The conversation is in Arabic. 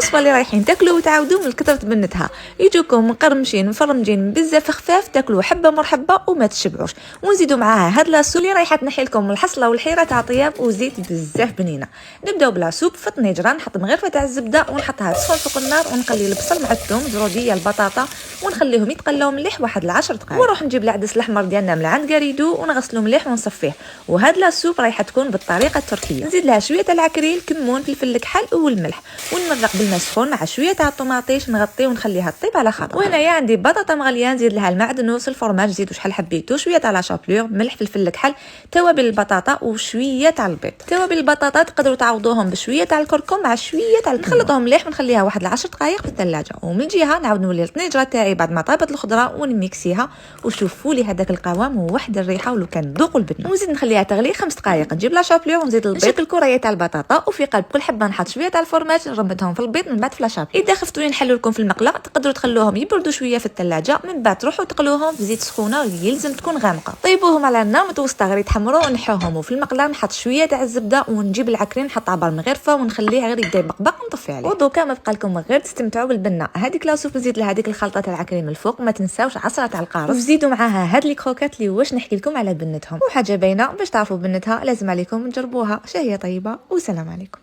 الوصفه اللي رايحين تاكلوا وتعاودوا من كثره بنتها، يجوكم مقرمشين مفرمجين بزاف خفاف، تاكلوا حبه مرحبه وما تشبعوش. ونزيدوا معاها هاد لاصوب اللي رايحه تنحي لكم الحصله والحيره تاع طياب وزيت بزاف بنينه. نبداو بلاصوب في طنجره، نحط مغرفه تاع الزبده ونحطها تسخن فوق النار، ونخلي البصل مع الثوم زروديه البطاطا ونخليهم يتقلاو مليح واحد 10 دقائق، ونروح نجيب العدس الاحمر ديالنا من عند كاريدو ونغسلو مليح ونصفيه. وهاد لاصوب رايحه تكون بالطريقه التركيه. نزيد لها شويه تاع العكريل، كمون، فلفل الكحل والملح، ونمرق بالماء سخون مع شويه تاع الطوماطيش، نغطيه ونخليها تطيب على خضر. وهنايا عندي بطاطا مغليه، نزيد لها المعدنوس، الفرماج، زيدوا شحال حبيتو، شويه تاع لا شابلور، ملح، فلفل الكحل، توابل البطاطا وشويه تاع البيض. توابل البطاطا تقدروا تعوضوهم بشويه تاع الكركم مع شويه تاع نخلطهم مليح ونخليها واحد 10 دقائق في الثلاجه. ومن جهه نعاود نولي الطنجره تاعي بعد ما طابت الخضره ونميكسيها، وشوفوا لي هذاك القوام وواحد الريحه ولو كان ذوقوا البنه. ونزيد نخليها تغلي 5 دقائق، نجيب لا شابلور ونزيد البيض، نشكل كريه تاع البطاطا، وفي قلب كل حبه نحط شويه تاع الفرماج، نربطهم في البيض من بعد في لا شابلور. اذا خفتوا ينحلوا لكم في المقله تقدروا تخلوهم يبردوا شويه في الثلاجه، من بعد تروحوا تقلوهم في زيت سخونه، يلزم تكون غامقه. طيبوهم على النار متوسطه غير يتحمروا، ونحوهم. وفي المقله نحط شويه تاع الزبده، ونجيب العكرين نحطها بالمغرفه ونخليه غير يبدا يبقبق ونطفي عليه. ودوكا ما بقى لكم غير تستمتعوا بالبنه. هذيك لاصوب نزيد لها هذيك الخلطه تاع العكرين من الفوق، ما تنساوش عصره تاع القارص، وزيدوا معاها هاد لي كروكات اللي واش نحكي لكم على بنتهم. وحاجه باينه باش تعرفوا بنتها لازم عليكم تجربوها، شهيه طيبه، وسلام عليكم.